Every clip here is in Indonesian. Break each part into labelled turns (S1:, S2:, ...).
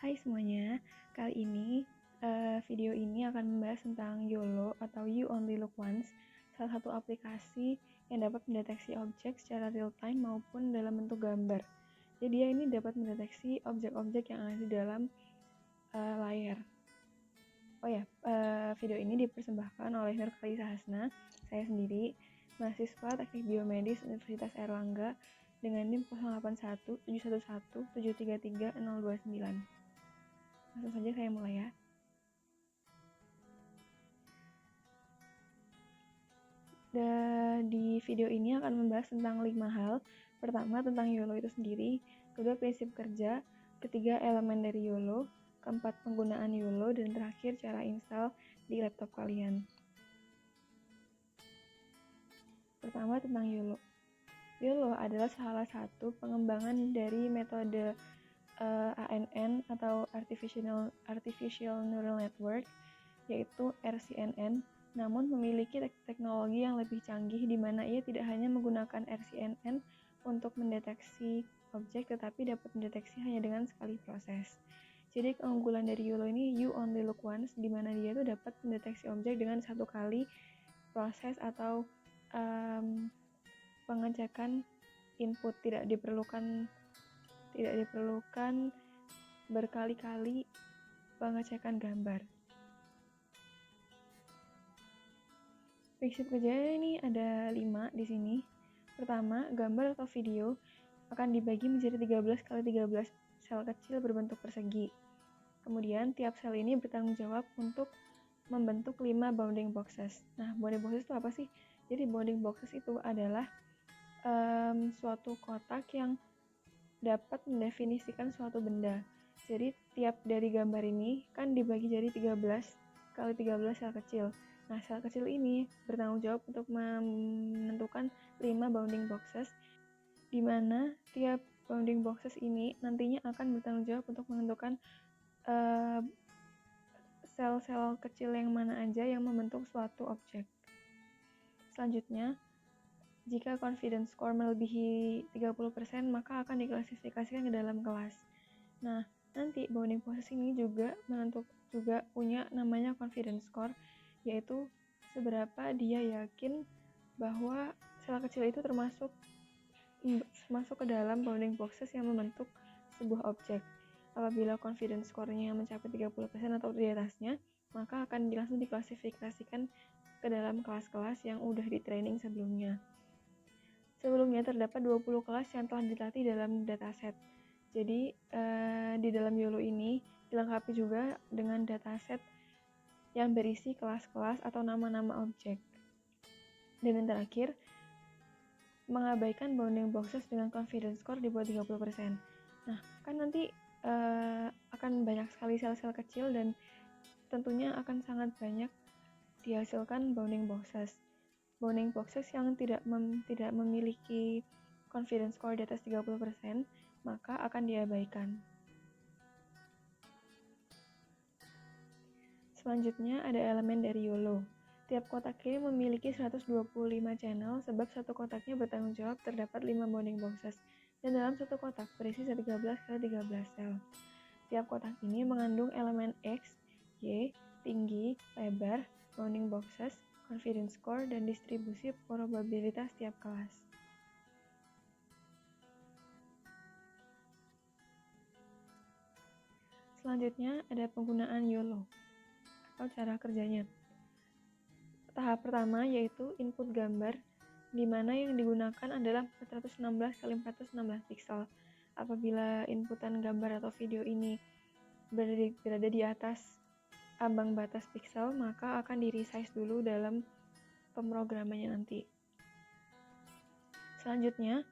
S1: Hai semuanya, kali ini video ini akan membahas tentang YOLO atau You Only Look Once, salah satu aplikasi yang dapat mendeteksi objek secara real time maupun dalam bentuk gambar. Jadi dia ini dapat mendeteksi objek-objek yang ada di dalam layar. Video ini dipersembahkan oleh Nur Kalisa Hasna, saya sendiri, mahasiswa Teknik Biomedis Universitas Airlangga dengan NIM 081711733029. Langsung saja saya mulai ya. Di video ini akan membahas tentang 5 hal. Pertama, tentang YOLO itu sendiri. Kedua, prinsip kerja. Ketiga, elemen dari YOLO. Keempat, penggunaan YOLO. Dan terakhir, cara install di laptop kalian. Pertama, tentang YOLO. YOLO adalah salah satu pengembangan dari metode ANN atau Artificial Neural Network, yaitu RCNN, namun memiliki teknologi yang lebih canggih di mana ia tidak hanya menggunakan RCNN untuk mendeteksi objek, tetapi dapat mendeteksi hanya dengan sekali proses. Jadi keunggulan dari YOLO ini You Only Look Once, di mana dia tuh dapat mendeteksi objek dengan satu kali proses atau pengecekan input, tidak diperlukan berkali-kali pengecekan gambar. Prinsip kerjanya ini ada 5 di sini. Pertama, gambar atau video akan dibagi menjadi 13 x 13 sel kecil berbentuk persegi. Kemudian, tiap sel ini bertanggung jawab untuk membentuk 5 bounding boxes. Nah, bounding boxes itu apa sih? Jadi, bounding boxes itu adalah suatu kotak yang dapat mendefinisikan suatu benda. Jadi tiap dari gambar ini kan dibagi jadi 13 x 13 sel kecil. Nah, sel kecil ini bertanggung jawab untuk menentukan 5 bounding boxes, di mana tiap bounding boxes ini nantinya akan bertanggung jawab untuk menentukan sel-sel kecil yang mana aja yang membentuk suatu objek. Selanjutnya, jika confidence score melebihi 30%, maka akan diklasifikasikan ke dalam kelas. Nah, nanti bounding boxes ini juga punya namanya confidence score, yaitu seberapa dia yakin bahwa sel kecil itu masuk ke dalam bounding boxes yang membentuk sebuah objek. Apabila confidence score-nya mencapai 30% atau di atasnya, maka akan langsung diklasifikasikan ke dalam kelas-kelas yang udah di training sebelumnya. Sebelumnya terdapat 20 kelas yang telah dilatih dalam dataset. Jadi di dalam YOLO ini dilengkapi juga dengan dataset yang berisi kelas-kelas atau nama-nama objek. Dan yang terakhir, mengabaikan bounding boxes dengan confidence score di bawah 30%. Nah, kan nanti akan banyak sekali sel-sel kecil dan tentunya akan sangat banyak dihasilkan bounding boxes. Bounding boxes yang tidak memiliki confidence score di atas 30%, maka akan diabaikan. Selanjutnya ada elemen dari YOLO. Tiap kotak ini memiliki 125 channel sebab satu kotaknya bertanggung jawab terdapat 5 bounding boxes dan dalam satu kotak berisi 13 x 13 sel. Tiap kotak ini mengandung elemen X, Y, tinggi, lebar, bounding boxes, confidence score, dan distribusi probabilitas tiap kelas. Selanjutnya ada penggunaan YOLO atau cara kerjanya. Tahap pertama yaitu input gambar, di mana yang digunakan adalah 416 x 416 pixel. Apabila inputan gambar atau video ini berada di atas ambang batas pixel, maka akan di-resize dulu dalam pemrogramannya nanti. Selanjutnya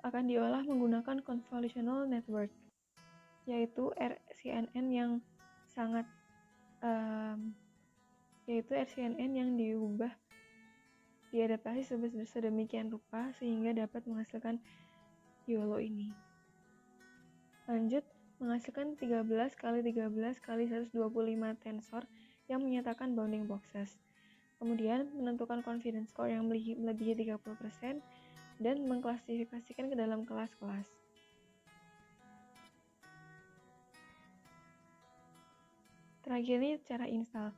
S1: akan diolah menggunakan convolutional network, yaitu RCNN yang diadaptasi sedemikian rupa sehingga dapat menghasilkan YOLO ini. Lanjut, menghasilkan 13 x 13 x 125 tensor yang menyatakan bounding boxes. Kemudian menentukan confidence score yang melebihi 30% dan mengklasifikasikan ke dalam kelas-kelas. Terakhir ini cara install.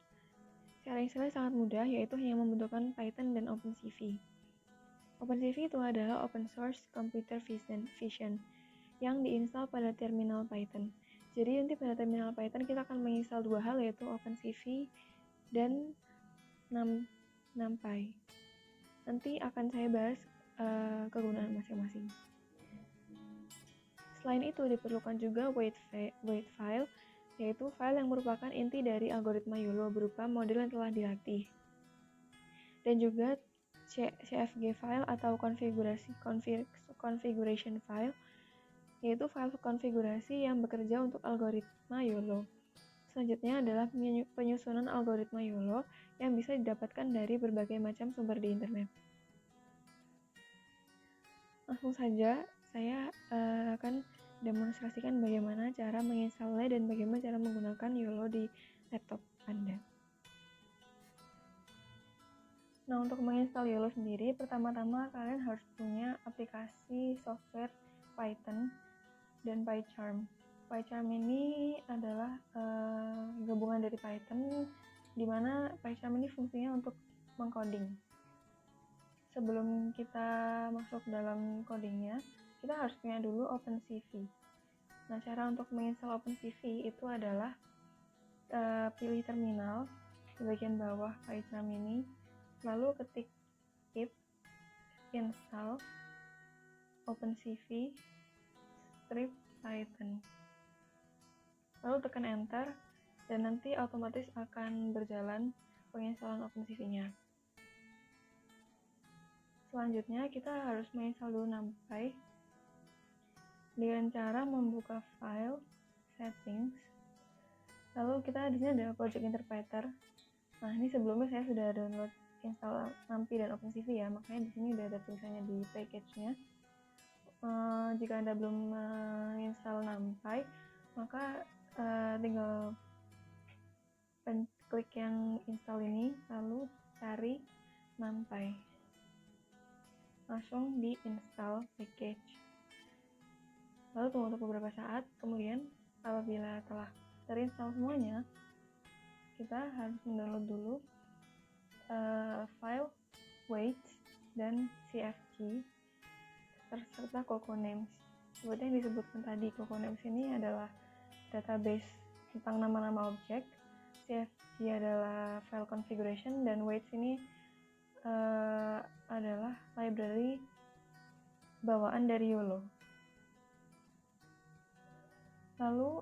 S1: Cara installnya sangat mudah, yaitu hanya membutuhkan Python dan OpenCV. OpenCV itu adalah open source computer vision yang diinstal pada terminal Python. Jadi nanti pada terminal Python kita akan menginstal dua hal, yaitu OpenCV dan NumPy. Nanti akan saya bahas kegunaan masing-masing. Selain itu diperlukan juga wait file, yaitu file yang merupakan inti dari algoritma YOLO berupa model yang telah dilatih. Dan juga CFG file atau configuration file, yaitu file konfigurasi yang bekerja untuk algoritma YOLO. Selanjutnya adalah penyusunan algoritma YOLO yang bisa didapatkan dari berbagai macam sumber di internet. Langsung saja saya akan demonstrasikan bagaimana cara menginstalnya dan bagaimana cara menggunakan YOLO di laptop Anda. Nah, untuk menginstal YOLO sendiri, pertama-tama kalian harus punya aplikasi software Python dan PyCharm. PyCharm ini adalah gabungan dari Python, di mana PyCharm ini fungsinya untuk mengcoding. Sebelum kita masuk dalam codingnya, kita harus punya dulu OpenCV. Nah, cara untuk menginstal OpenCV itu adalah pilih terminal di bagian bawah PyCharm ini, lalu ketik pip install OpenCV strip Python, lalu tekan enter, dan nanti otomatis akan berjalan penginstalan OpenCV-nya. Selanjutnya kita harus menginstal dulu NumPy dengan cara membuka file settings, lalu kita di sini ada project interpreter. Nah, ini sebelumnya saya sudah download install NumPy dan OpenCV ya, makanya di sini udah ada tulisannya di package-nya. Jika Anda belum menginstal NumPy, maka tinggal klik yang install ini, lalu cari NumPy, langsung di install package, lalu tunggu untuk beberapa saat. Kemudian apabila telah terinstall semuanya, kita harus mendownload dulu file weights dan CFG serta Coconames. Seperti yang disebutkan tadi, Coconames ini adalah database tentang nama-nama objek, CFG adalah file configuration, dan weights ini adalah library bawaan dari YOLO. Lalu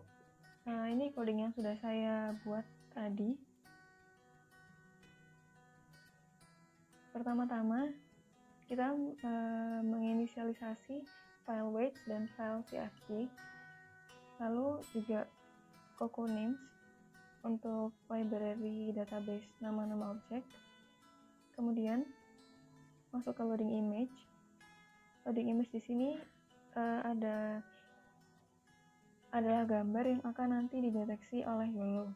S1: ini coding yang sudah saya buat tadi. Pertama-tama kita menginisialisasi file weights dan file CFG, lalu juga Coconames untuk library database nama-nama objek. Kemudian masuk ke loading image. Loading image di sini adalah gambar yang akan nanti dideteksi oleh YOLO.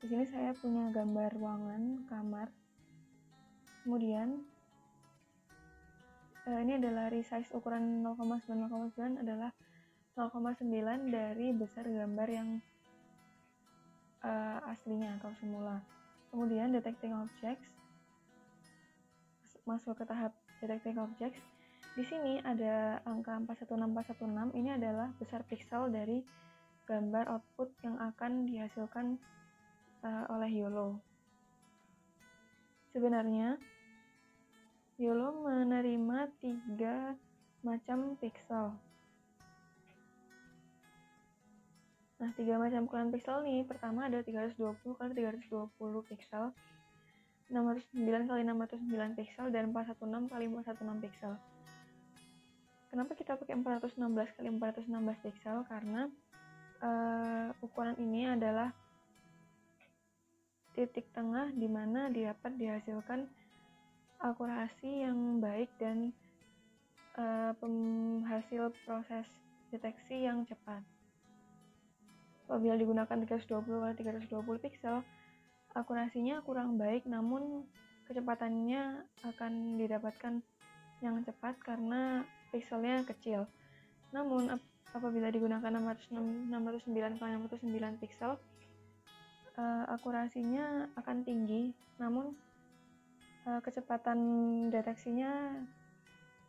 S1: Di sini saya punya gambar ruangan, kamar. Kemudian ini adalah resize ukuran 0,9 adalah 0,9 dari besar gambar yang aslinya atau semula. Kemudian detecting objects, masuk ke tahap detecting objects. Di sini ada angka 416416, ini adalah besar piksel dari gambar output yang akan dihasilkan oleh YOLO. Sebenarnya YOLO menerima 3 macam piksel. Nah, 3 macam ukuran piksel nih, pertama ada 320 x 320 piksel, 609 x 609 piksel, dan 416 x 416 piksel. Kenapa kita pakai 416 x 416 piksel? Karena ukuran ini adalah titik tengah di mana dapat dihasilkan akurasi yang baik dan penghasil proses deteksi yang cepat. Apabila digunakan 320 x 320 piksel, akurasinya kurang baik, namun kecepatannya akan didapatkan yang cepat karena pikselnya kecil. Namun apabila digunakan 609 x 609 piksel, akurasinya akan tinggi, namun kecepatan deteksinya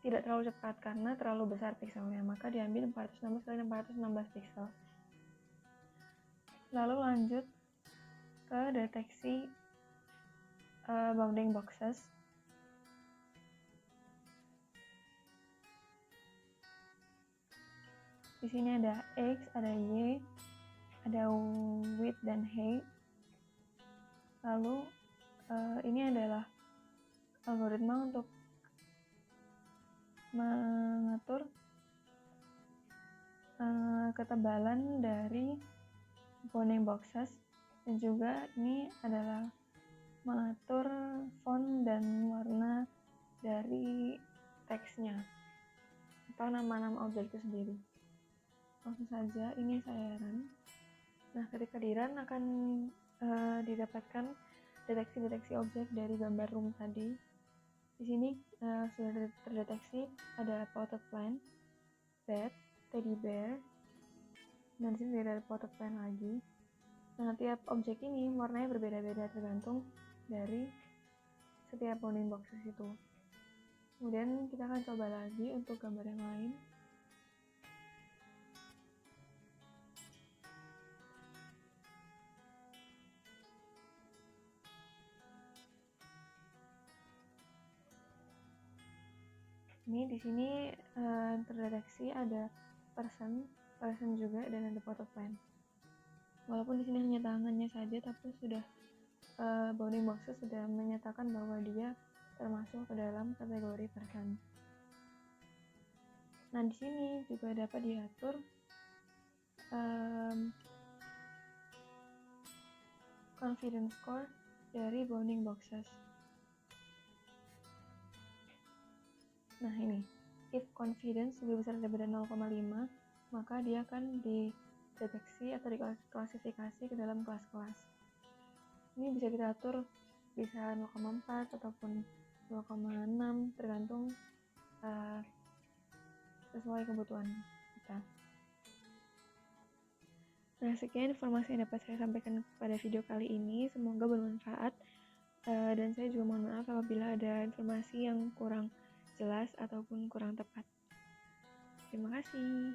S1: tidak terlalu cepat karena terlalu besar pixelnya, maka diambil 416 kali 416 pixel. Lalu lanjut ke deteksi bounding boxes. Di sini ada X, ada Y, ada width dan height. Lalu ini adalah algoritma untuk mengatur ketebalan dari bounding boxes, dan juga ini adalah mengatur font dan warna dari teksnya atau nama-nama objek itu sendiri. Langsung saja ini saya run. Nah, ketika di run akan didapatkan deteksi objek dari gambar room tadi. Di sini sudah terdeteksi ada potted plant, bed, teddy bear, dan di sini ada potted plant lagi. Nah, tiap objek ini warnanya berbeda-beda tergantung dari setiap bounding boxes itu. Kemudian kita akan coba lagi untuk gambar yang lain. Ini di sini terdeteksi ada person juga, dan ada potted plant. Walaupun di sini hanya tangannya saja, tapi sudah bounding boxes sudah menyatakan bahwa dia termasuk ke dalam kategori person. Nah, di sini juga dapat diatur confidence score dari bounding boxes. Nah, ini if confidence lebih besar daripada 0,5, maka dia akan dideteksi atau diklasifikasi ke dalam kelas-kelas. Ini bisa kita atur, bisa 0,4 ataupun 0,6 tergantung sesuai kebutuhan kita. Nah, sekian informasi yang dapat saya sampaikan pada video kali ini. Semoga bermanfaat, dan saya juga mohon maaf apabila ada informasi yang kurang jelas ataupun kurang tepat. Terima kasih.